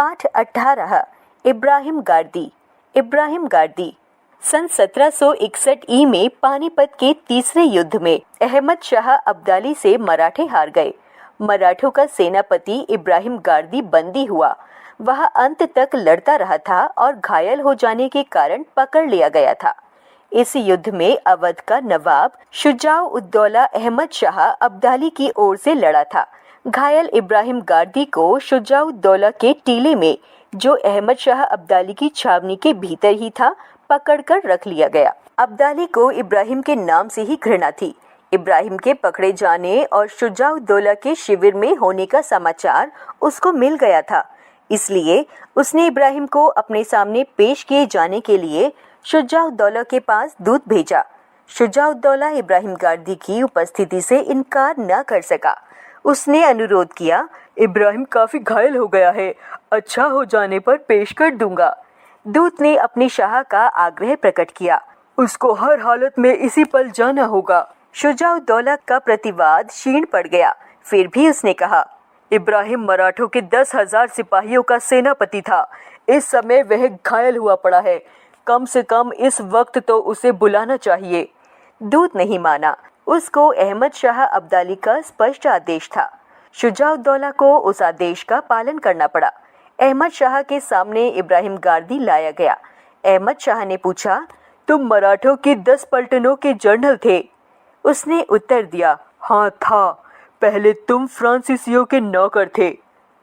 पाठ 18 इब्राहिम गारदी। सन 1761 ई में पानीपत के तीसरे युद्ध में अहमद शाह अब्दाली से मराठे हार गए। मराठों का सेनापति इब्राहिम गारदी बंदी हुआ। वह अंत तक लड़ता रहा था और घायल हो जाने के कारण पकड़ लिया गया था। इस युद्ध में अवध का नवाब शुजाउद्दौला अहमद शाह अब्दाली की ओर से लड़ा था। घायल इब्राहिम गारदी को शुजाउद्दौला के टीले में, जो अहमद शाह अब्दाली की छावनी के भीतर ही था, पकड़कर रख लिया गया। अब्दाली को इब्राहिम के नाम से ही घृणा थी। इब्राहिम के पकड़े जाने और शुजाउद्दौला के शिविर में होने का समाचार उसको मिल गया था, इसलिए उसने इब्राहिम को अपने सामने पेश किए जाने के लिए शुजाउद्दौला के पास दूत भेजा। शुजाउद्दौला इब्राहिम गारदी की उपस्थिति से इनकार न कर सका। उसने अनुरोध किया, इब्राहिम काफी घायल हो गया है, अच्छा हो जाने पर पेश कर दूंगा। दूत ने अपने शाह का आग्रह प्रकट किया, उसको हर हालत में इसी पल जाना होगा। शुजाउद्दौला का प्रतिवाद क्षीण पड़ गया। फिर भी उसने कहा, इब्राहिम मराठों के 10,000 सिपाहियों का सेनापति था। इस समय वह घायल हुआ पड़ा है। कम से कम इस वक्त तो उसे बुलाना चाहिए। दूत नहीं माना। उसको अहमद शाह अब्दाली का स्पष्ट आदेश था। शुजाउद्दौला को उस आदेश का पालन करना पड़ा। अहमद शाह के सामने इब्राहिम गारदी लाया गया। अहमद शाह ने पूछा, तुम मराठों की 10 पलटनों के जनरल थे? उसने उत्तर दिया, हाँ था। पहले तुम फ्रांसीसियों के नौकर थे?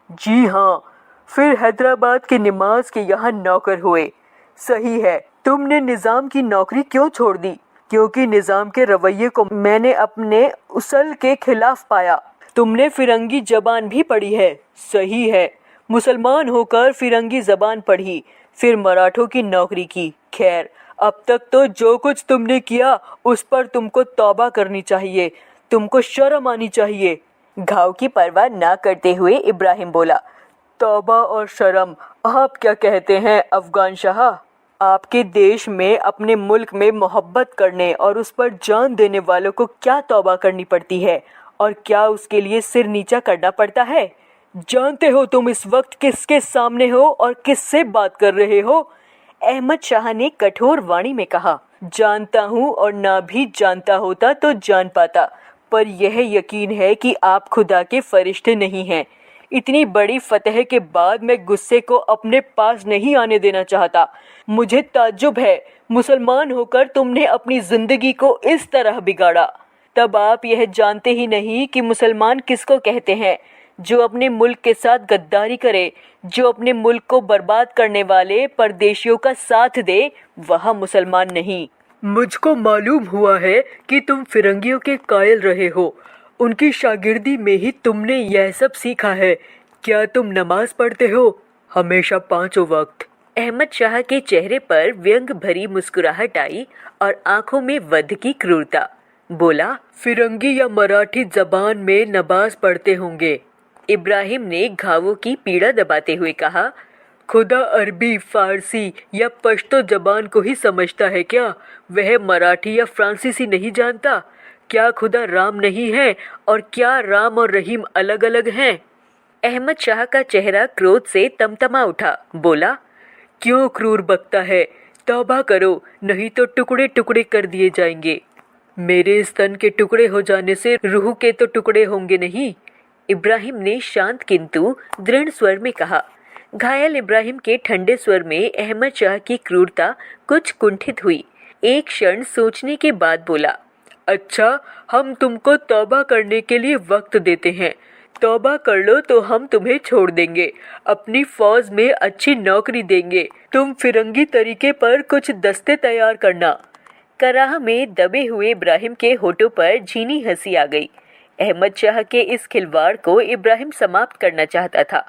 जी हाँ। फिर हैदराबाद के निमाज के यहाँ नौकर हुए? सही है। तुमने निजाम की नौकरी क्यों छोड़ दी? क्योंकि निजाम के रवैये को मैंने अपने उसल के खिलाफ पाया। तुमने फिरंगी जबान भी पढ़ी है? सही है। मुसलमान होकर फिरंगी जबान पढ़ी, फिर मराठों की नौकरी की। खैर, अब तक तो जो कुछ तुमने किया उस पर तुमको तौबा करनी चाहिए। तुमको शर्म आनी चाहिए। घाव की परवाह न करते हुए इब्राहिम बोला, तौबा और शर्म, आप क्या कहते हैं अफगान शाह? आपके देश में, अपने मुल्क में मोहब्बत करने और उस पर जान देने वालों को क्या तौबा करनी पड़ती है और क्या उसके लिए सिर नीचा करना पड़ता है? जानते हो तुम इस वक्त किसके सामने हो और किससे बात कर रहे हो? अहमद शाह ने कठोर वाणी में कहा, जानता हूँ और ना भी जानता होता तो जान पाता, पर यह यकीन है कि आप खुदा के फरिश्ते नहीं हैं। इतनी बड़ी फतह के बाद मैं गुस्से को अपने पास नहीं आने देना चाहता। मुझे ताज्जुब है, मुसलमान होकर तुमने अपनी जिंदगी को इस तरह बिगाड़ा। तब आप यह जानते ही नहीं कि मुसलमान किसको कहते हैं? जो अपने मुल्क के साथ गद्दारी करे, जो अपने मुल्क को बर्बाद करने वाले परदेशियों का साथ दे, वह मुसलमान नहीं। मुझको मालूम हुआ है कि तुम फिरंगियों के कायल रहे हो। उनकी शागिर्दी में ही तुमने यह सब सीखा है। क्या तुम नमाज पढ़ते हो? हमेशा 5 वक्त। अहमद शाह के चेहरे पर व्यंग भरी मुस्कुराहट आई और आंखों में वध की क्रूरता। बोला, फिरंगी या मराठी जबान में नमाज पढ़ते होंगे। इब्राहिम ने घावों की पीड़ा दबाते हुए कहा, खुदा अरबी, फारसी या पश्तो जबान को ही समझता है क्या? वह मराठी या फ्रांसीसी नहीं जानता? क्या खुदा राम नहीं है? और क्या राम और रहीम अलग अलग हैं? अहमद शाह का चेहरा क्रोध से तमतमा उठा। बोला, क्यों क्रूर बकता है? तौबा करो, नहीं तो टुकड़े टुकड़े कर दिए जाएंगे। मेरे स्तन के टुकड़े हो जाने से रूह के तो टुकड़े होंगे नहीं। इब्राहिम ने शांत किंतु दृढ़ स्वर में कहा। घायल इब्राहिम के ठंडे स्वर में अहमद शाह की क्रूरता कुछ कुंठित हुई। एक क्षण सोचने के बाद बोला, अच्छा, हम तुमको तौबा करने के लिए वक्त देते हैं। तौबा कर लो तो हम तुम्हें छोड़ देंगे, अपनी फौज में अच्छी नौकरी देंगे। तुम फिरंगी तरीके पर कुछ दस्ते तैयार करना। कराह में दबे हुए इब्राहिम के होठों पर झीनी हंसी आ गई। अहमद शाह के इस खिलवाड़ को इब्राहिम समाप्त करना चाहता था।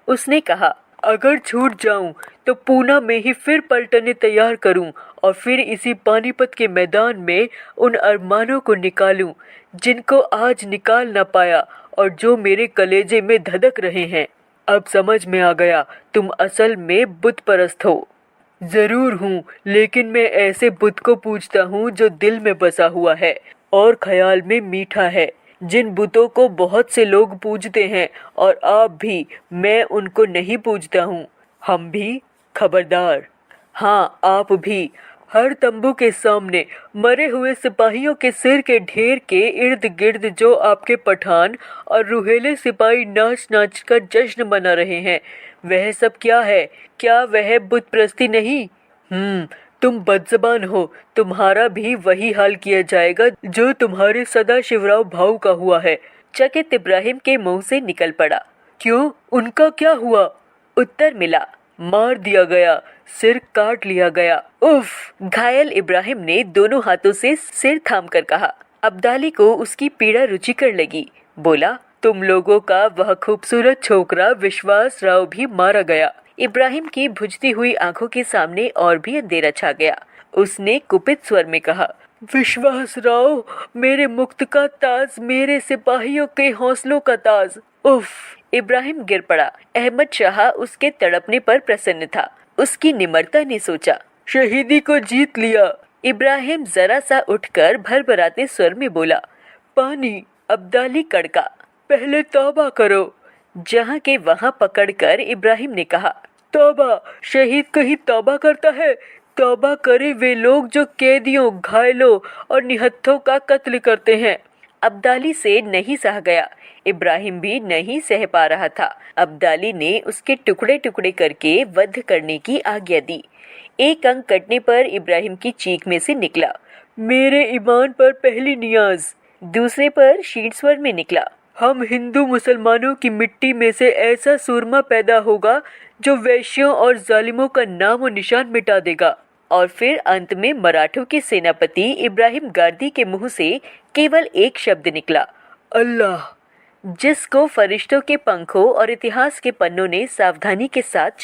उसने कहा, अगर छूट जाऊं तो पूना में ही फिर पलटने तैयार करूं और फिर इसी पानीपत के मैदान में उन अरमानों को निकालूं जिनको आज निकाल न पाया और जो मेरे कलेजे में धधक रहे हैं। अब समझ में आ गया, तुम असल में बुत परस्त हो। जरूर हूँ, लेकिन मैं ऐसे बुत को पूजता हूँ जो दिल में बसा हुआ है और ख्याल में मीठा है। जिन बुतों को बहुत से लोग पूजते हैं और आप भी, मैं उनको नहीं पूजता हूँ। हम भी, खबरदार। हाँ, आप भी। हर तंबू के सामने मरे हुए सिपाहियों के सिर के ढेर के इर्द गिर्द जो आपके पठान और रुहेले सिपाही नाच नाच कर जश्न मना रहे हैं, वह सब क्या है? क्या वह बुत प्रस्ती नहीं? तुम बदज़बान हो। तुम्हारा भी वही हाल किया जाएगा जो तुम्हारे सदा शिवराव भाऊ का हुआ है। चकित इब्राहिम के मुंह से निकल पड़ा। क्यों, उनका क्या हुआ? उत्तर मिला, मार दिया गया, सिर काट लिया गया। उफ! घायल इब्राहिम ने दोनों हाथों से सिर थामकर कहा। अब्दाली को उसकी पीड़ा रुचिकर लगी। बोला, तुम लोगों का वह खूबसूरत छोकरा विश्वास राव भी मारा गया। इब्राहिम की भुजती हुई आंखों के सामने और भी अंधेरा छा गया। उसने कुपित स्वर में कहा, विश्वास राव, मेरे मुक्त का ताज, मेरे सिपाहियों के हौसलों का ताज। उफ! इब्राहिम गिर पड़ा। अहमद शाह उसके तड़पने पर प्रसन्न था। उसकी निम्रता ने सोचा, शहीदी को जीत लिया। इब्राहिम जरा सा उठकर भरभराते स्वर में बोला, पानी। अब्दाली कड़का, पहले तौबा करो। जहाँ के वहाँ पकड़कर इब्राहिम ने कहा, तौबा? शहीद कहीं तौबा करता है? तौबा करे वे लोग जो कैदियों, घायलों और निहत्थों का कत्ल करते हैं। अब्दाली से नहीं सह गया। इब्राहिम भी नहीं सह पा रहा था। अब्दाली ने उसके टुकड़े टुकड़े करके वध करने की आज्ञा दी। एक अंग कटने पर इब्राहिम की चीख में से निकला, मेरे ईमान पर पहली नियाज। दूसरे पर शीट स्वर में निकला, हम हिंदू मुसलमानों की मिट्टी में से ऐसा सूरमा पैदा होगा जो वैश्यों और जालिमों का नाम और निशान मिटा देगा। और फिर अंत में मराठों के सेनापति इब्राहिम गारदी के मुंह से केवल एक शब्द निकला, अल्लाह, जिसको फरिश्तों के पंखों और इतिहास के पन्नों ने सावधानी के साथ